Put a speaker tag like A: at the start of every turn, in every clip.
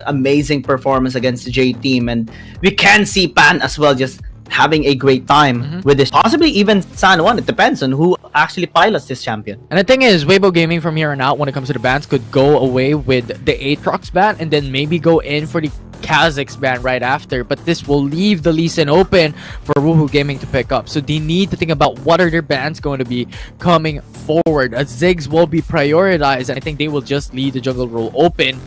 A: amazing performance against the J team, and we can see Pan as well just having a great time with this. Possibly even San Juan. It depends on who actually pilots this champion.
B: And the thing is, Weibo Gaming from here on out, when it comes to the bans, could go away with the Aatrox ban and then maybe go in for the Kazakhs ban right after. But this will leave the Lee Sin open for Woohoo Gaming to pick up. So they need to think about what are their bans going to be coming forward, as Ziggs will be prioritized, and I think they will just leave the jungle role open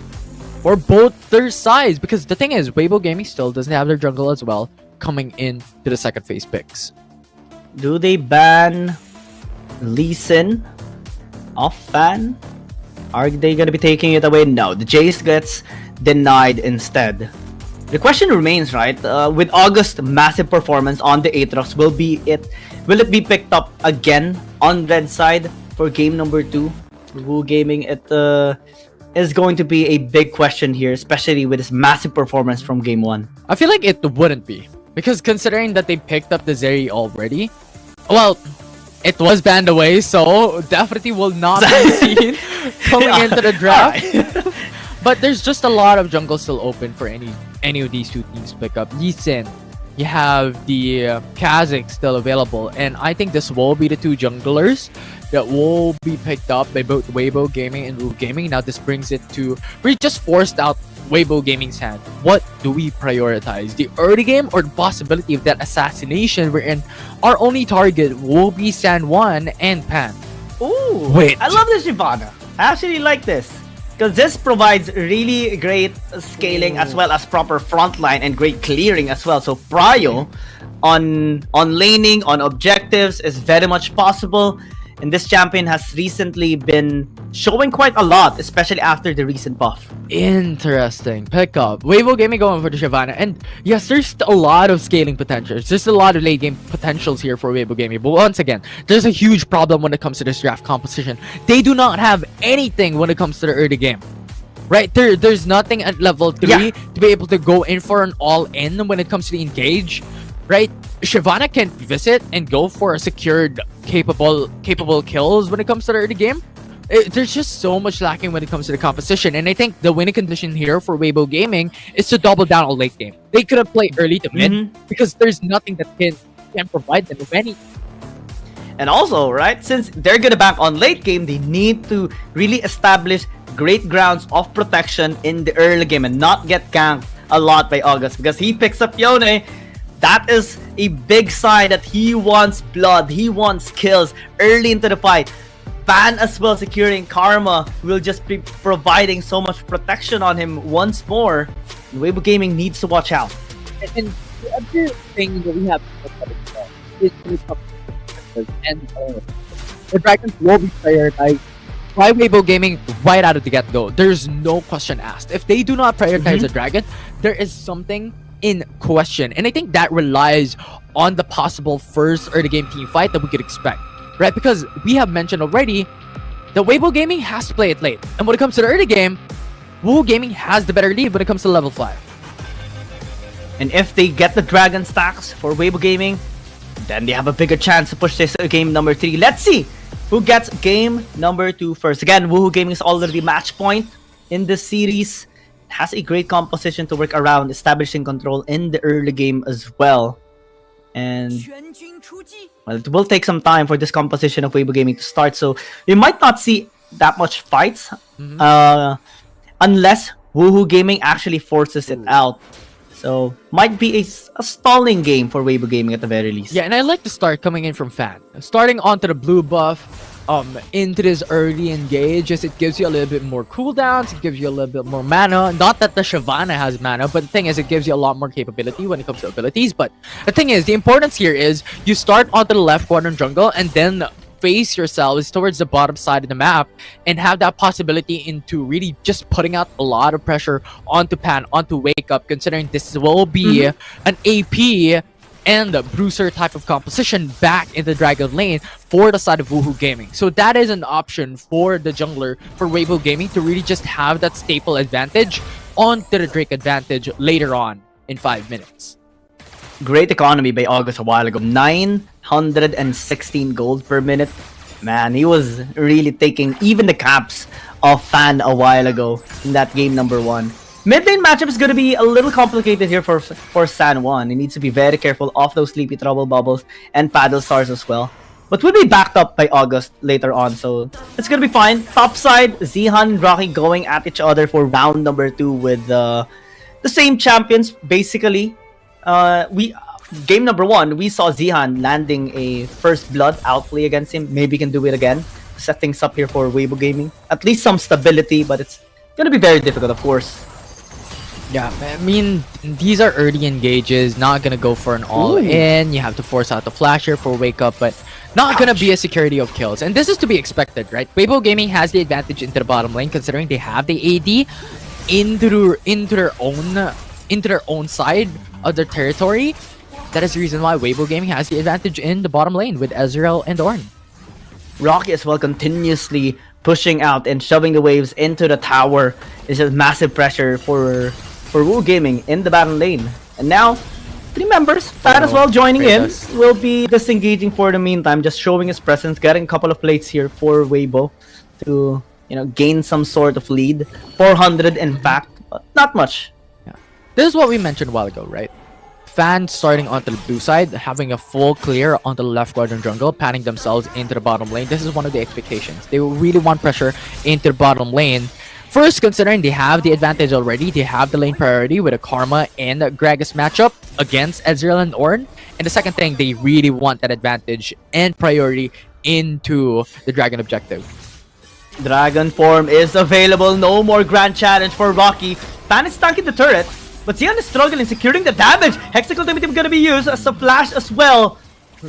B: for both their sides. Because the thing is, Weibo Gaming still doesn't have their jungle as well coming in to the second phase picks.
A: Do they ban Lee Sin off Fan? Are they going to be taking it away? No, the Jace gets denied instead. The question remains, right? With August's massive performance on the Aatrox, will it be picked up again on red side for game number 2? Woo Gaming, it is going to be a big question here, especially with this massive performance from game 1.
B: I feel like it wouldn't be, because considering that they picked up the Zeri already, well, it was banned away, so definitely will not be seen coming into the draft. But there's just a lot of jungle still open for any of these two teams to pick up. Lee Sin, you have the Kazakhs still available, and I think this will be the two junglers that will be picked up by both Weibo Gaming and Woo Gaming. Now this brings it to, we just forced out Weibo Gaming's hand. What do we prioritize? The early game or the possibility of that assassination wherein our only target will be San Juan and Pan?
A: Ooh,
B: wait.
A: I love this Shyvana. I actually like this, because this provides really great scaling as well as proper frontline and great clearing as well. So prio on laning, on objectives is very much possible. And this champion has recently been showing quite a lot, especially after the recent buff.
B: Interesting pickup. Weibo Gaming going for the Shyvana. And yes, there's a lot of scaling potentials. There's a lot of late game potentials here for Weibo Gaming. But once again, there's a huge problem when it comes to this draft composition. They do not have anything when it comes to the early game. Right? There's nothing at level 3 to be able to go in for an all-in when it comes to the engage. Right? Shyvana can visit and go for a secured capable kills when it comes to the early game. There's just so much lacking when it comes to the composition, and I think the winning condition here for Weibo Gaming is to double down on late game. They couldn't play early to mid because there's nothing that can provide them with any.
A: And also, right, since they're gonna bank on late game, they need to really establish great grounds of protection in the early game and not get ganked a lot by August, because he picks up Yone. That is a big sign that he wants blood, he wants kills early into the fight. Pan as well securing Karma will just be providing so much protection on him once more. Weibo Gaming needs to watch out.
B: And the other thing that we have is and the Dragons will be prioritized by Weibo Gaming right out of the get-go. There's no question asked. If they do not prioritize the Dragon, there is something in question, and I think that relies on the possible first early game team fight that we could expect, right? Because we have mentioned already that Weibo Gaming has to play it late, and when it comes to the early game, Woo Gaming has the better lead when it comes to level 5.
A: And if they get the Dragon stacks for Weibo Gaming, then they have a bigger chance to push this game number 3. Let's see who gets game number 2 first. Again, Woohoo Gaming is already match point in this series. Has a great composition to work around, establishing control in the early game as well. And well, it will take some time for this composition of Weibo Gaming to start, so we might not see that much fights unless Woohoo Gaming actually forces it out. So might be a stalling game for Weibo Gaming at the very least.
B: Yeah, and I like the start coming in from Fan. Starting onto the blue buff, into this early engage, as it gives you a little bit more cooldowns, it gives you a little bit more mana. Not that the Shyvana has mana, but the thing is, it gives you a lot more capability when it comes to abilities. But the thing is, the importance here is you start onto the left quadrant jungle and then face yourselves towards the bottom side of the map and have that possibility into really just putting out a lot of pressure onto Pan, onto Wake Up, considering this will be an AP and a bruiser type of composition back in the Dragon lane for the side of Woohoo Gaming. So that is an option for the jungler for Weibo Gaming to really just have that staple advantage onto the Drake advantage later on in 5 minutes.
A: Great economy by August a while ago. 916 gold per minute. Man, he was really taking even the caps of Fan a while ago in that game number 1. Mid lane matchup is going to be a little complicated here for San Juan. He needs to be very careful of those Sleepy Trouble Bubbles and Paddle Stars as well. But we'll be backed up by August later on, so it's going to be fine. Top side, Zihan and Rocky going at each other for round number 2 with the same champions, basically. Game number 1, we saw Zihan landing a first blood outplay against him. Maybe he can do it again. Set things up here for Weibo Gaming. At least some stability, but it's going to be very difficult, of course.
B: Yeah, I mean, these are early engages, not gonna go for an all-in. You have to force out the flasher for wake up, but not gonna be a security of kills. And this is to be expected, right? Weibo Gaming has the advantage into the bottom lane, considering they have the AD into their own side of their territory. That is the reason why Weibo Gaming has the advantage in the bottom lane with Ezreal and Ornn.
A: Rocky as well continuously pushing out and shoving the waves into the tower. It's just massive pressure for Wu Gaming in the bottom lane. And now, 3 members, Fat as well joining in, will be disengaging for the meantime, just showing his presence, getting a couple of plates here for Weibo to, gain some sort of lead. 400 in fact, but not much.
B: Yeah. This is what we mentioned a while ago, right? Fans starting onto the blue side, having a full clear onto the left quadrant jungle, panning themselves into the bottom lane. This is one of the expectations. They really want pressure into the bottom lane. First, considering they have the advantage already, they have the lane priority with a Karma and a Gragas matchup against Ezreal and Ornn. And the second thing, they really want that advantage and priority into the Dragon objective.
A: Dragon form is available. No more grand challenge for Rocky. Fan is stuck in the turret, but Zihan is struggling, securing the damage. Hexacle Ultimate gonna be used as a flash as well.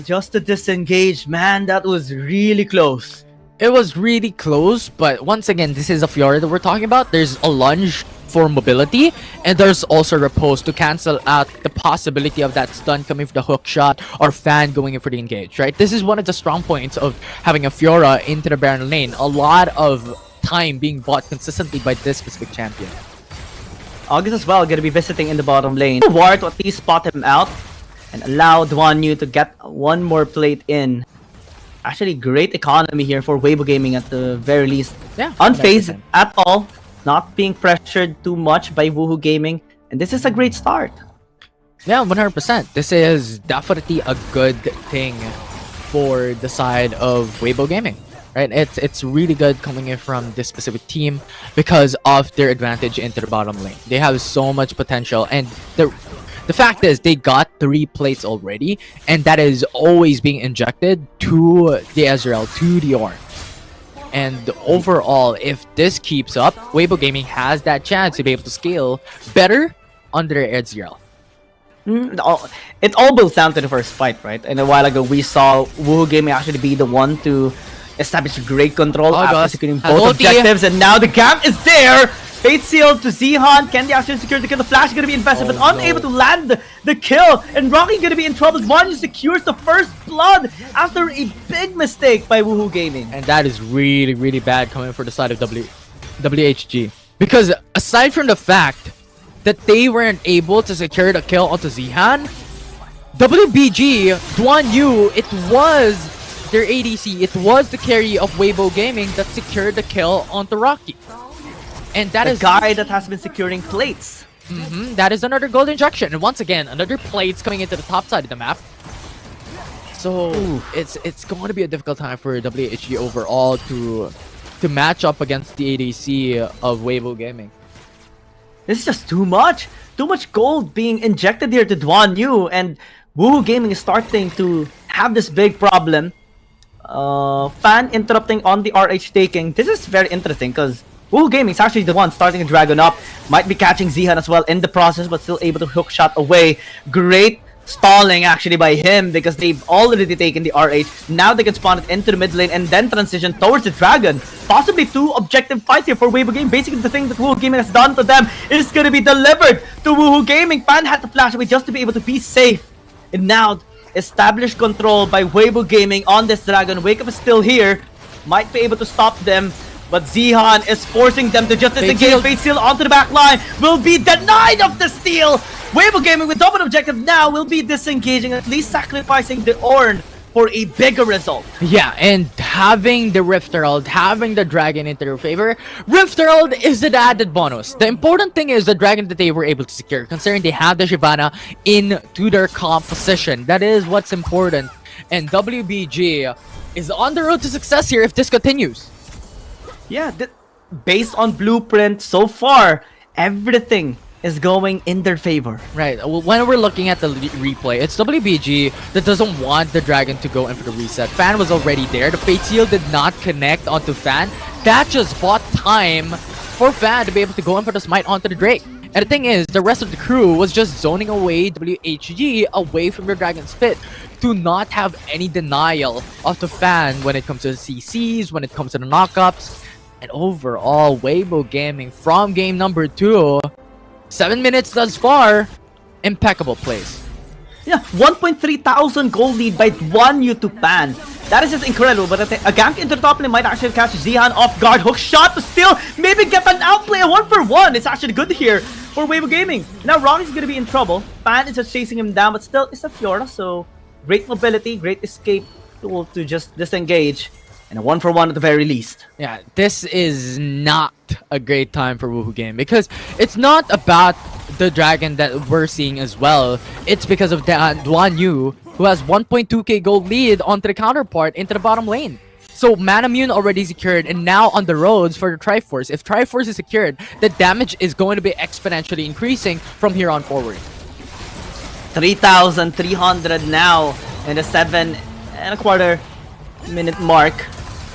A: Just to disengage, man, that was really close.
B: It was really close, but once again, this is a Fiora that we're talking about. There's a lunge for mobility, and there's also repose to cancel out the possibility of that stun coming for the hook shot or Fan going in for the engage, right? This is one of the strong points of having a Fiora into the Baron lane. A lot of time being bought consistently by this specific champion.
A: August as well gonna be visiting in the bottom lane. War to at least spot him out and allow Duan Yu to get one more plate in. Actually, great economy here for Weibo Gaming at the very least.
B: Yeah,
A: unfazed at all, not being pressured too much by Woohoo Gaming, and this is a great start.
B: Yeah, 100%. This is definitely a good thing for the side of Weibo Gaming, right? It's really good coming in from this specific team because of their advantage into the bottom lane. They have so much potential, and the fact is, they got 3 plates already, and that is always being injected to the Ezreal, to the Ornn. And overall, if this keeps up, Weibo Gaming has that chance to be able to scale better under Ezreal.
A: It all boils down to the first fight, right? And a while ago, we saw Woohoo Gaming actually be the one to establish great control after securing both objectives, and now the gap is there! Fate Seal to Zihan. Can they actually secure the kill? The flash is going to be invested, but unable to land the kill. And Rocky going to be in trouble. One secures the first blood after a big mistake by Woohoo Gaming.
B: And that is really, really bad coming for the side of WHG. Because aside from the fact that they weren't able to secure the kill onto Zihan, WBG, Duan Yu, it was their ADC. It was the carry of Weibo Gaming that secured the kill onto Rocky. And that is
A: a guy that has been securing plates.
B: That is another gold injection. And once again, another plates coming into the top side of the map. So it's going to be a difficult time for WHG overall to match up against the ADC of Weibo Gaming.
A: This is just too much. Too much gold being injected here to Duan Yu, and Woohoo Gaming is starting to have this big problem. Fan interrupting on the RH taking. This is very interesting because Woohoo Gaming is actually the one starting to Dragon up. Might be catching Zihan as well in the process, but still able to hook shot away. Great stalling actually by him because they've already taken the RH. Now they can spawn it into the mid lane and then transition towards the Dragon. Possibly 2 objective fight here for Weibo Gaming. Basically the thing that Woohoo Gaming has done to them is going to be delivered to Woohoo Gaming. Fan had to flash away just to be able to be safe. And now established control by Weibo Gaming on this Dragon. Wake Up is still here. Might be able to stop them. But Zihan is forcing them to just disengage. Fate Seal onto the back line. Will be denied of the steal. Weibo Gaming with double objective now will be disengaging, at least sacrificing the Ornn for a bigger result.
B: Yeah, and having the Rift Herald, having the Dragon into their favor, Rift Herald is an added bonus. The important thing is the Dragon that they were able to secure, considering they have the Shyvana into their composition. That is what's important. And WBG is on the road to success here if this continues.
A: Yeah, based on blueprint so far, everything is going in their favor.
B: Right, well, when we're looking at the replay, it's WBG that doesn't want the Dragon to go in for the reset. Fan was already there. The Fate Seal did not connect onto Fan. That just bought time for Fan to be able to go in for the smite onto the Drake. And the thing is, the rest of the crew was just zoning away WHG away from their Dragon's Pit to not have any denial of the Fan when it comes to the CCs, when it comes to the knockups. And overall, Weibo Gaming from game number 2, 7 minutes thus far, impeccable plays.
A: Yeah, 1.3 thousand gold lead by one YouTube Pan. That is just incredible, but a gank into the top lane might actually catch Zihan off guard. Hook shot, but still maybe get an outplay, a 1-for-1. It's actually good here for Weibo Gaming. Now Ronnie's gonna be in trouble. Pan is just chasing him down, but still it's a Fiora, so great mobility, great escape tool to just disengage. And a 1-for-1 at the very least.
B: Yeah, this is not a great time for Woohoo Game because it's not about the Dragon that we're seeing as well. It's because of Duan Yu, who has 1.2k gold lead onto the counterpart into the bottom lane. So Manamune already secured and now on the roads for the Triforce. If Triforce is secured, the damage is going to be exponentially increasing from here on forward.
A: 3,300 now in the 7.25 minute mark.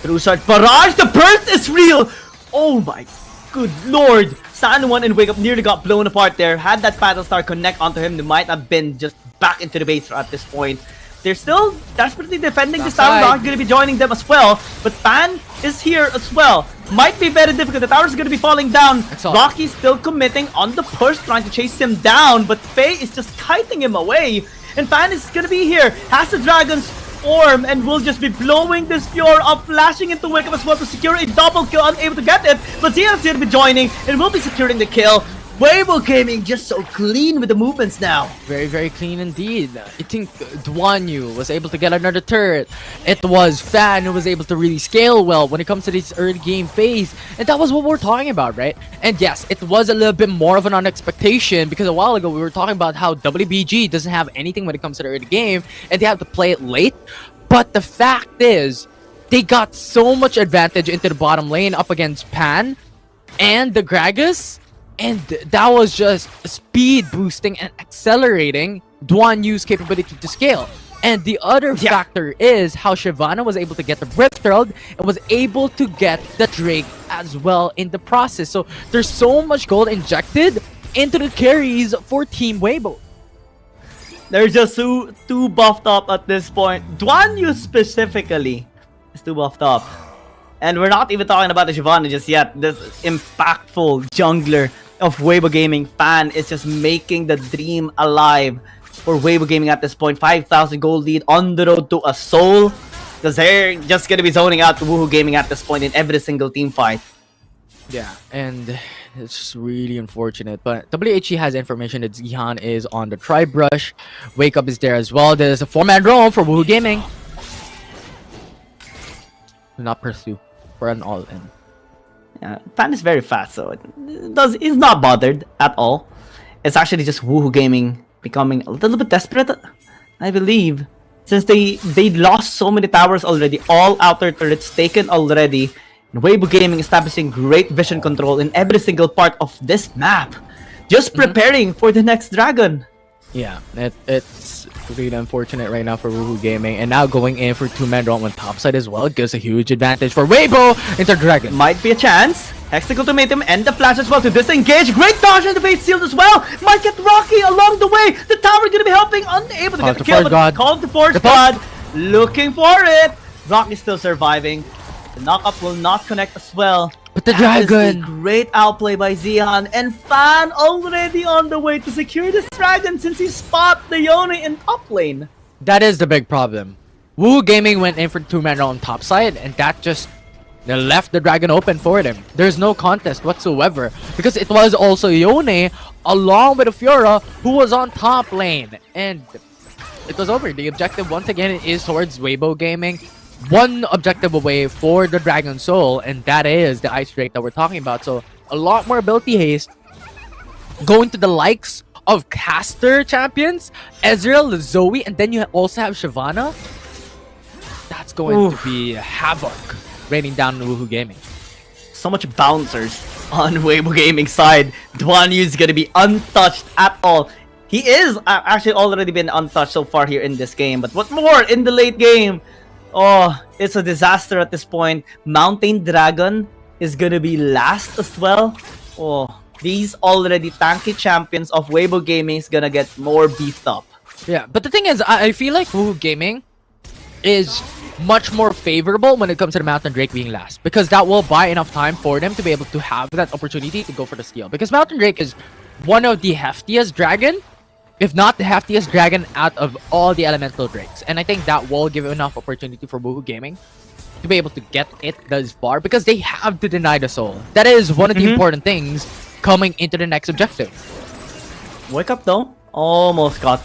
A: Through shot barrage, the burst is real! Oh my good lord! Sanwan and Wake Up nearly got blown apart there. Had that Battle Star connect onto him, they might have been just back into the base at this point. They're still desperately defending this tower. Not going to be joining them as well. But Pan is here as well. Might be very difficult. The tower is going to be falling down. Rocky's still committing on the push, trying to chase him down. But Faye is just kiting him away. And Pan is going to be here. Has the Dragon's Orm and will just be blowing this Fiora up, flashing into Wake Up as well to secure a double kill. Unable to get it. But Zia's going to be joining and will be securing the kill. Weibo Gaming just so clean with the movements now.
B: Very, very clean indeed. I think Duan Yu was able to get another turret. It was Fan who was able to really scale well when it comes to this early game phase. And that was what we're talking about, right? And yes, it was a little bit more of an unexpectation because a while ago we were talking about how WBG doesn't have anything when it comes to the early game and they have to play it late. But the fact is, they got so much advantage into the bottom lane up against Pan and the Gragas. And that was just speed boosting and accelerating Duan Yu's capability to scale. And the other factor is how Shyvana was able to get the Rift Herald and was able to get the Drake as well in the process. So there's so much gold injected into the carries for Team Weibo.
A: They're just too buffed up at this point. Duan Yu specifically is too buffed up. And we're not even talking about the Shyvana just yet. This impactful jungler of Weibo Gaming Fan is just making the dream alive for Weibo Gaming at this point. 5,000 gold lead on the road to a soul. Because they're just going to be zoning out to Woohoo Gaming at this point in every single team fight.
B: Yeah, and it's just really unfortunate. But WHG has information that Zihan is on the Tri-Brush. Wake Up is there as well. There's a 4-man roam for Woohoo Gaming. Do not pursue for an all-in.
A: Yeah, Fan is very fast, so he's not bothered at all. It's actually just Woohoo Gaming becoming a little bit desperate, I believe, since they lost so many towers already, all outer turrets taken already. And Weibo Gaming establishing great vision control in every single part of this map, just preparing for the next dragon.
B: Yeah, it's really unfortunate right now for Woohoo Gaming, and now going in for 2-man roam on top side as well gives a huge advantage for Weibo into Dragon.
A: Might be a chance. Hexical Ultimatum and the flash as well to disengage. Great dodge and the Fate Sealed as well. Might get Rocky along the way. The tower gonna be helping, unable to get the kill, but called the Force God. Looking for it. Rocky still surviving. The knockup will not connect as well.
B: But the Dragon!
A: Great outplay by Zihan, and Fan already on the way to secure this Dragon since he spot the Yone in top lane.
B: That is the big problem. Woohoo Gaming went in for 2-man on top side, and that just left the Dragon open for them. There's no contest whatsoever because it was also Yone along with Fiora who was on top lane. And it was over. The objective once again is towards Weibo Gaming. One objective away for the Dragon Soul, and that is the Ice Drake that we're talking about. So a lot more ability haste going to the likes of caster champions, Ezreal, Zoe, and then you also have Shyvana. That's going to be havoc raining down on Woohoo Gaming.
A: So much bouncers on Weibo Gaming side. Duanyu is gonna be untouched at all. He is actually already been untouched so far here in this game, but what more in the late game? Oh, it's a disaster at this point. Mountain Dragon is gonna be last as well. Oh, these already tanky champions of Weibo Gaming is gonna get more beefed up.
B: Yeah, but the thing is, I feel like Woohoo Gaming is much more favorable when it comes to the Mountain Drake being last, because that will buy enough time for them to be able to have that opportunity to go for the steal. Because Mountain Drake is one of the heftiest dragon, if not the heftiest dragon out of all the elemental drakes, and I think that will give enough opportunity for Woohoo Gaming to be able to get it this far, because they have to deny the soul. That is one of the important things coming into the next objective.
A: Wake up though, almost got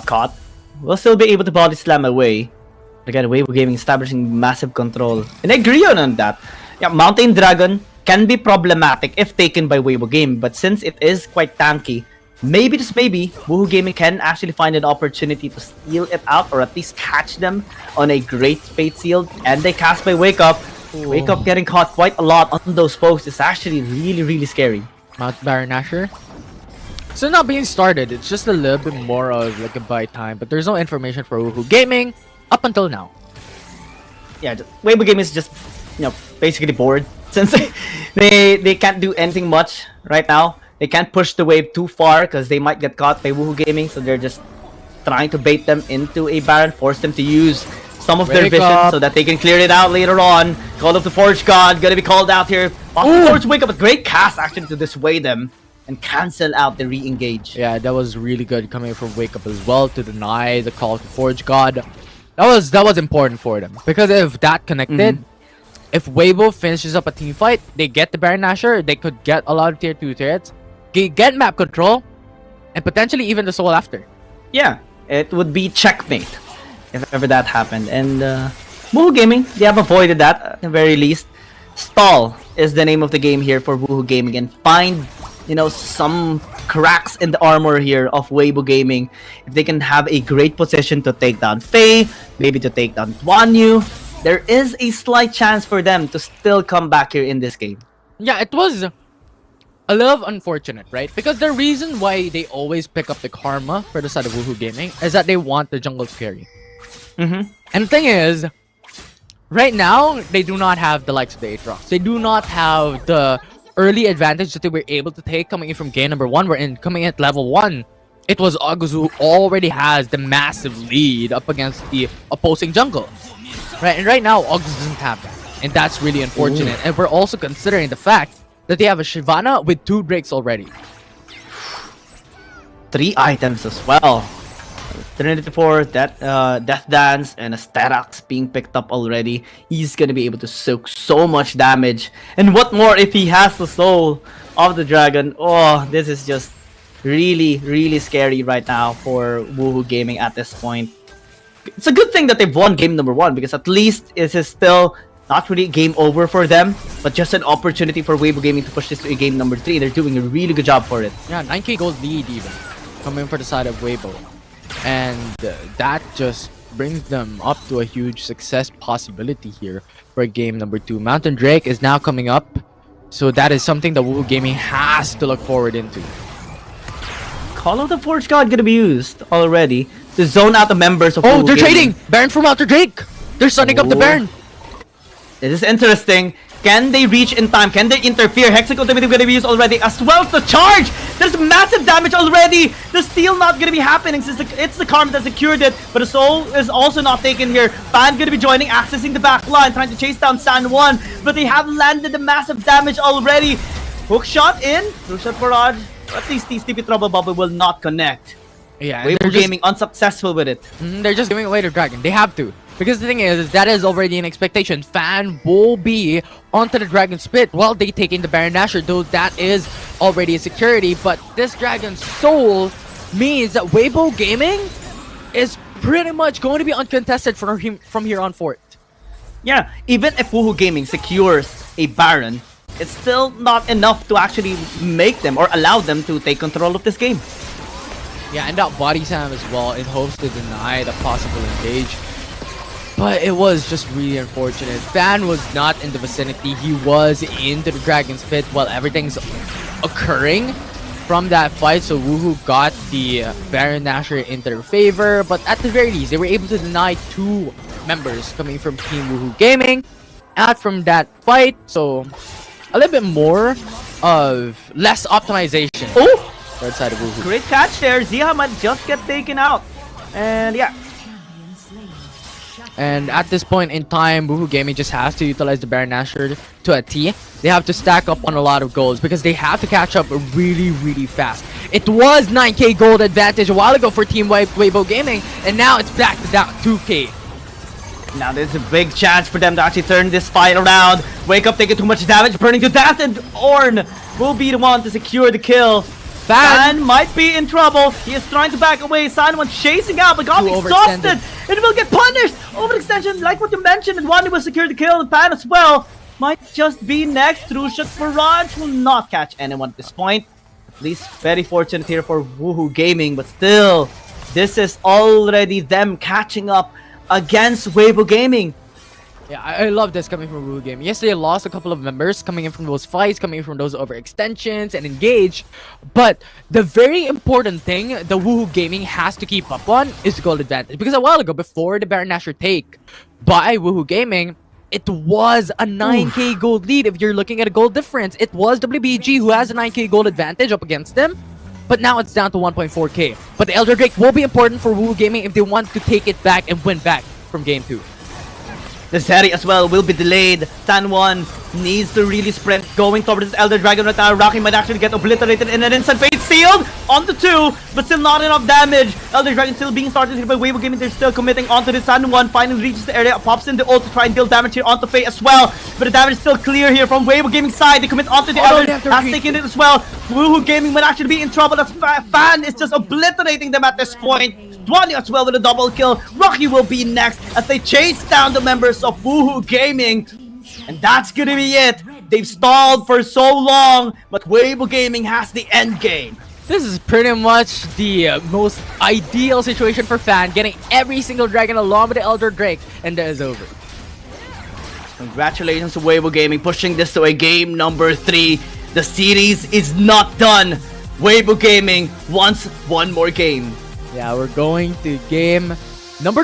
A: caught. We'll still be able to body slam away. Again, Weibo Gaming establishing massive control. And I agree on that. Yeah, Mountain Dragon can be problematic if taken by Weibo Gaming, but since it is quite tanky, maybe, just maybe, Woohoo Gaming can actually find an opportunity to steal it out or at least catch them on a great Fate Seal. And they cast by Wake Up. Wake Up getting caught quite a lot on those pokes is actually really scary.
B: Mount Baron Asher. So not being started, it's just a little bit more of like a buy time, but there's no information for Woohoo Gaming up until now.
A: Yeah, Weibo Gaming is just, basically bored since they can't do anything much right now. They can't push the wave too far because they might get caught by Woohoo Gaming, so they're just trying to bait them into a Baron, force them to use some of their vision so that they can clear it out later on. Call of the Forge God gonna be called out here. Forge Wake Up, a great cast actually to dissuade them and cancel out the re-engage.
B: Yeah, that was really good coming from Wake Up as well to deny the Call of the Forge God. That was important for them, because if that connected, if Weibo finishes up a team fight, they get the Baron Nashor, they could get a lot of tier 2 turrets, get map control, and potentially even the soul after.
A: Yeah, it would be checkmate if ever that happened. And Woohoo Gaming, they have avoided that at the very least. Stall is the name of the game here for Woohoo Gaming, and find some cracks in the armor here of Weibo Gaming. If they can have a great position to take down Faye, maybe to take down Duanyu, there is a slight chance for them to still come back here in this game.
B: Yeah, it was a little unfortunate, right? Because the reason why they always pick up the Karma for the side of Woohoo Gaming is that they want the jungle to carry. And the thing is, right now, they do not have the likes of the Aatrox. They do not have the early advantage that they were able to take coming in from game number 1, wherein coming at level 1, it was August who already has the massive lead up against the opposing jungle. Right, and right now, August doesn't have that. And that's really unfortunate. And we're also considering the fact that they have a Shyvana with 2 breaks already.
A: 3 items as well. Trinity 4, Death Dance, and a Sterax being picked up already. He's gonna be able to soak so much damage. And what more if he has the soul of the dragon? Oh, this is just really scary right now for Woohoo Gaming at this point. It's a good thing that they've won game number 1, because at least it is still not really game over for them, but just an opportunity for Weibo Gaming to push this to a game number 3. They're doing a really good job for it.
B: Yeah, 9k gold lead even, coming for the side of Weibo. And that just brings them up to a huge success possibility here for game number 2. Mountain Drake is now coming up, so that is something that Woohoo Gaming has to look forward into.
A: Call of the Forge God gonna be used already to zone out the members of
B: Woohoo
A: they're
B: Gaming. Trading! Baron from Mountain Drake! They're sunning up the Baron!
A: This is interesting. Can they reach in time? Can they interfere? Hexagon ultimate gonna be used already as well to charge! There's massive damage already! The steal not gonna be happening since it's the Karma that secured it, but the soul is also not taken here. Fan gonna be joining, accessing the back line, trying to chase down San Juan, but they have landed the massive damage already. Hook shot in, hook shot barrage. At least the TP Trouble Bubble will not connect.
B: Yeah,
A: Weibo Gaming unsuccessful with it.
B: They're just giving away their dragon. They have to. Because the thing is that is already an expectation. Fan will be onto the Dragon Spit while they take in the Baron Nashor, though that is already a security. But this Dragon Soul means that Weibo Gaming is pretty much going to be uncontested from here on forth.
A: Yeah, even if Woohoo Gaming secures a Baron, it's still not enough to actually make them or allow them to take control of this game.
B: Yeah, and that body slam as well in hopes to deny the possible engage. But it was just really unfortunate. Fan was not in the vicinity. He was into the Dragon's Pit while everything's occurring from that fight. So Woohoo got the Baron Nashor into their favor. But at the very least, they were able to deny 2 members coming from Team Woohoo Gaming out from that fight. So a little bit more of less optimization.
A: Oh!
B: Right side of Woohoo.
A: Great catch there. Ziha might just get taken out. And yeah.
B: And at this point in time, Woohoo Gaming just has to utilize the Baron Nashor to a T. They have to stack up on a lot of golds because they have to catch up really, really fast. It was 9k gold advantage a while ago for Team Weibo Gaming, and now it's back to down 2k.
A: Now there's a big chance for them to actually turn this fight around. Wake Up taking too much damage, burning to death, and Ornn will be the one to secure the kill. Fan might be in trouble. He is trying to back away. Sanwon chasing out, but got exhausted. It will get punished. Overextension, like what you mentioned, and Wanda will secure the kill. And Fan as well might just be next. Trushuk Mirage will not catch anyone at this point. At least very fortunate here for Woohoo Gaming, but still, this is already them catching up against Weibo Gaming.
B: Yeah, I love this coming from Woohoo Gaming. Yes, they lost a couple of members coming in from those fights, coming in from those overextensions and engage. But the very important thing that Woohoo Gaming has to keep up on is the gold advantage. Because a while ago, before the Baron Nashor take by Woohoo Gaming, it was a 9k gold lead. If you're looking at a gold difference, it was WBG who has a 9k gold advantage up against them. But now it's down to 1.4k. But the Elder Drake will be important for Woohoo Gaming if they want to take it back and win back from game 2.
A: The Zeri as well will be delayed. Sanwon needs to really sprint going towards this Elder Dragon right now. Rocky might actually get obliterated in an instant. Fate sealed onto 2, but still not enough damage. Elder Dragon still being started here by Weibo Gaming. They're still committing onto the Sanwon. Finally reaches the area, pops in the ult to try and deal damage here onto Fate as well. But the damage is still clear here from Weibo Gaming side. They commit onto the Elder, has taken it as well. Woohoo Gaming might actually be in trouble. As Fan is just obliterating them at this point. Dwani as well with a double kill. Rocky will be next as they chase down the members of Woohoo Gaming. And that's gonna be it. They've stalled for so long, but Weibo Gaming has the end game.
B: This is pretty much the most ideal situation for Fan, getting every single dragon along with the Elder Drake, and that is over.
A: Congratulations to Weibo Gaming pushing this to a game number 3. The series is not done. Weibo Gaming wants one more game.
B: Yeah, we're going to game number